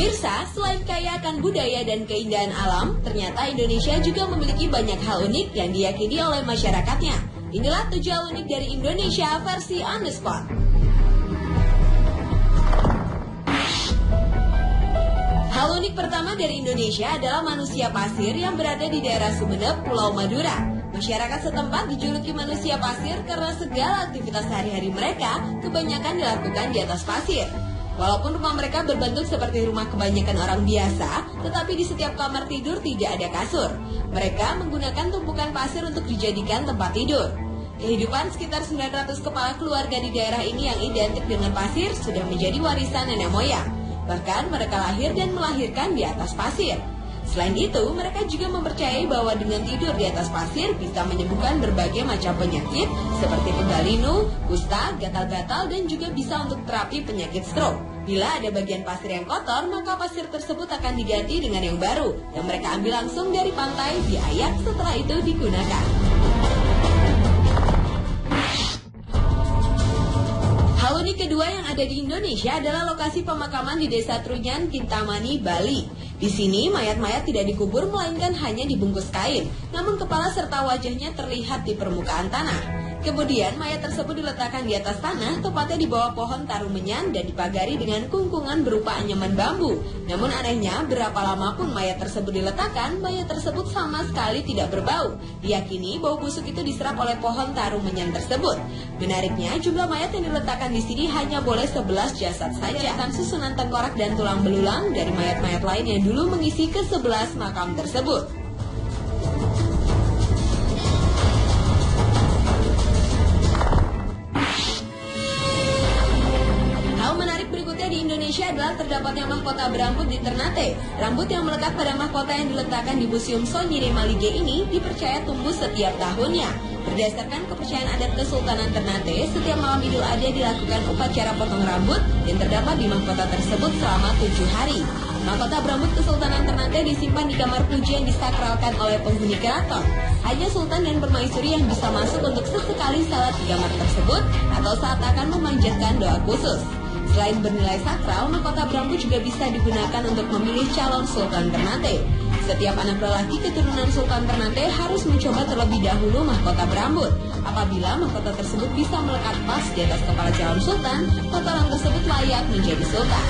Pemirsa, selain kaya akan budaya dan keindahan alam, ternyata Indonesia juga memiliki banyak hal unik yang diyakini oleh masyarakatnya. Inilah 7 hal unik dari Indonesia versi On The Spot. Hal unik pertama dari Indonesia adalah manusia pasir yang berada di daerah Sumeneb, Pulau Madura. Masyarakat setempat dijuluki manusia pasir karena segala aktivitas sehari-hari mereka kebanyakan dilakukan di atas pasir. Walaupun rumah mereka berbentuk seperti rumah kebanyakan orang biasa, tetapi di setiap kamar tidur tidak ada kasur. Mereka menggunakan tumpukan pasir untuk dijadikan tempat tidur. Kehidupan sekitar 900 kepala keluarga di daerah ini yang identik dengan pasir sudah menjadi warisan nenek moyang. Bahkan mereka lahir dan melahirkan di atas pasir. Selain itu, mereka juga mempercayai bahwa dengan tidur di atas pasir bisa menyembuhkan berbagai macam penyakit seperti pegal linu, kusta, gatal-gatal, dan juga bisa untuk terapi penyakit stroke. Bila ada bagian pasir yang kotor, maka pasir tersebut akan diganti dengan yang baru yang mereka ambil langsung dari pantai, diayak, setelah itu digunakan. Hal unik kedua yang ada di Indonesia adalah lokasi pemakaman di Desa Trunyan, Kintamani, Bali. Di sini, mayat-mayat tidak dikubur melainkan hanya dibungkus kain, namun kepala serta wajahnya terlihat di permukaan tanah. Kemudian, mayat tersebut diletakkan di atas tanah, tepatnya di bawah pohon tarumenyan dan dipagari dengan kungkungan berupa anyaman bambu. Namun anehnya, berapa lama pun mayat tersebut diletakkan, mayat tersebut sama sekali tidak berbau. Diyakini bau busuk itu diserap oleh pohon tarumenyan tersebut. Menariknya, jumlah mayat yang diletakkan di sini hanya boleh 11 jasad saja. Akan susunan tengkorak dan tulang belulang dari mayat-mayat lain yang dulu mengisi ke-11 makam tersebut. Di Indonesia adalah terdapatnya mahkota berambut di Ternate. Rambut yang melekat pada mahkota yang diletakkan di Museum Sonyire Malige ini dipercaya tumbuh setiap tahunnya. Berdasarkan kepercayaan adat Kesultanan Ternate, setiap malam Idul Adha dilakukan upacara potong rambut yang terdapat di mahkota tersebut selama 7 hari. Mahkota berambut Kesultanan Ternate disimpan di kamar puji yang disakralkan oleh penghuni keraton. Hanya sultan dan permaisuri yang bisa masuk untuk sesekali salat di kamar tersebut atau saat akan memanjatkan doa khusus. Selain bernilai sakral, mahkota berambut juga bisa digunakan untuk memilih calon Sultan Ternate. Setiap anak lelaki keturunan Sultan Ternate harus mencoba terlebih dahulu mahkota berambut. Apabila mahkota tersebut bisa melekat pas di atas kepala calon sultan, maka orang tersebut layak menjadi sultan.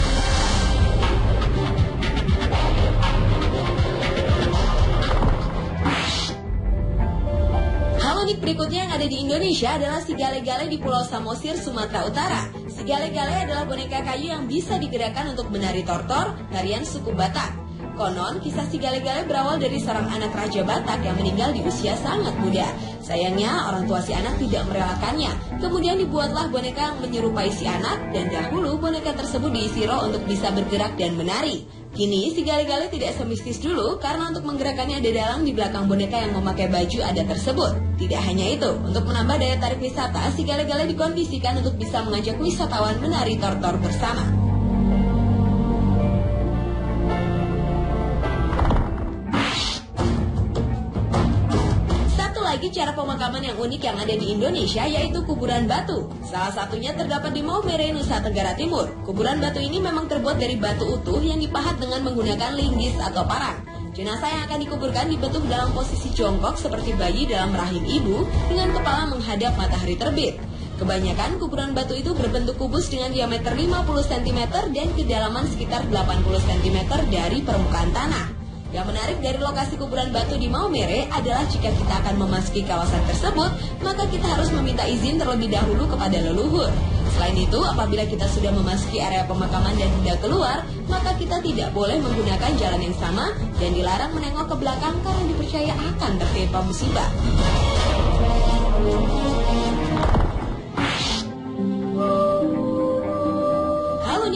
Hal unik berikutnya yang ada di Indonesia adalah si gale-gale di Pulau Samosir, Sumatera Utara. Si gale-gale adalah boneka kayu yang bisa digerakkan untuk menari tortor, tarian suku Batak. Konon, kisah si gale-gale berawal dari seorang anak Raja Batak yang meninggal di usia sangat muda. Sayangnya, orang tua si anak tidak merelakannya. Kemudian dibuatlah boneka yang menyerupai si anak, dan dahulu boneka tersebut diisi roh untuk bisa bergerak dan menari. Kini, si gale-gale tidak semistis dulu karena untuk menggerakkannya ada dalang di belakang boneka yang memakai baju adat tersebut. Tidak hanya itu, untuk menambah daya tarik wisata, si gale-gale dikondisikan untuk bisa mengajak wisatawan menari tortor bersama. Lagi cara pemakaman yang unik yang ada di Indonesia yaitu kuburan batu. Salah satunya terdapat di Maumere, Nusa Tenggara Timur. Kuburan batu ini memang terbuat dari batu utuh yang dipahat dengan menggunakan linggis atau parang. Jenazah yang akan dikuburkan dibentuk dalam posisi jongkok seperti bayi dalam rahim ibu dengan kepala menghadap matahari terbit. Kebanyakan kuburan batu itu berbentuk kubus dengan diameter 50 cm dan kedalaman sekitar 80 cm dari permukaan tanah. Yang menarik dari lokasi kuburan batu di Maumere adalah jika kita akan memasuki kawasan tersebut, maka kita harus meminta izin terlebih dahulu kepada leluhur. Selain itu, apabila kita sudah memasuki area pemakaman dan hendak keluar, maka kita tidak boleh menggunakan jalan yang sama dan dilarang menengok ke belakang karena dipercaya akan tertimpa musibah.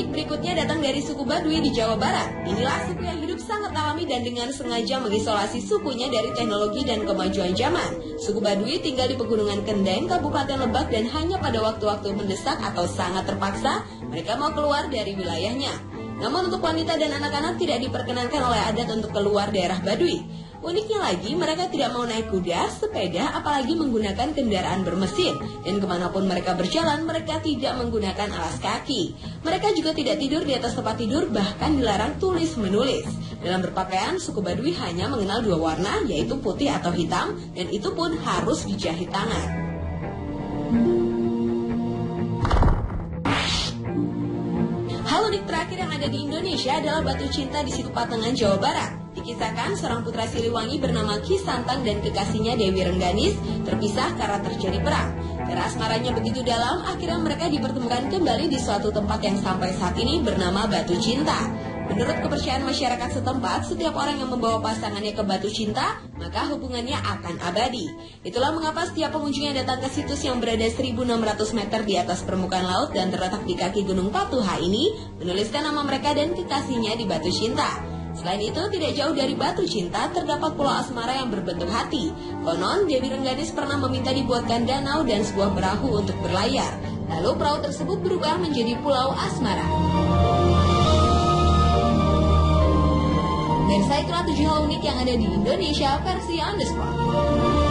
Berikutnya datang dari suku Baduy di Jawa Barat. Inilah suku yang hidup sangat alami dan dengan sengaja mengisolasi sukunya dari teknologi dan kemajuan zaman. Suku Baduy tinggal di Pegunungan Kendeng, Kabupaten Lebak, dan hanya pada waktu-waktu mendesak atau sangat terpaksa, mereka mau keluar dari wilayahnya. Namun untuk wanita dan anak-anak tidak diperkenankan oleh adat untuk keluar daerah Baduy. Uniknya lagi, mereka tidak mau naik kuda, sepeda, apalagi menggunakan kendaraan bermesin. Dan kemanapun mereka berjalan, mereka tidak menggunakan alas kaki. Mereka juga tidak tidur di atas tempat tidur, bahkan dilarang tulis-menulis. Dalam berpakaian, suku Baduy hanya mengenal dua warna, yaitu putih atau hitam, dan itu pun harus dijahit tangan. Hal unik terakhir yang ada di Indonesia adalah Batu Cinta di Situ Patengan, Jawa Barat. Dikisahkan seorang putra Siliwangi bernama Ki Santang dan kekasihnya Dewi Rengganis terpisah karena terjadi perang. Karena asmaranya begitu dalam, akhirnya mereka dipertemukan kembali di suatu tempat yang sampai saat ini bernama Batu Cinta. Menurut kepercayaan masyarakat setempat, setiap orang yang membawa pasangannya ke Batu Cinta, maka hubungannya akan abadi. Itulah mengapa setiap pengunjung yang datang ke situs yang berada 1.600 meter di atas permukaan laut dan terletak di kaki Gunung Patuha ini, menuliskan nama mereka dan kekasihnya di Batu Cinta. Selain itu, tidak jauh dari Batu Cinta terdapat pulau asmara yang berbentuk hati. Konon, Dewi Rengganis pernah meminta dibuatkan danau dan sebuah perahu untuk berlayar. Lalu perahu tersebut berubah menjadi Pulau Asmara. Dan saya itulah 7 hal unik yang ada di Indonesia versi On The Spot.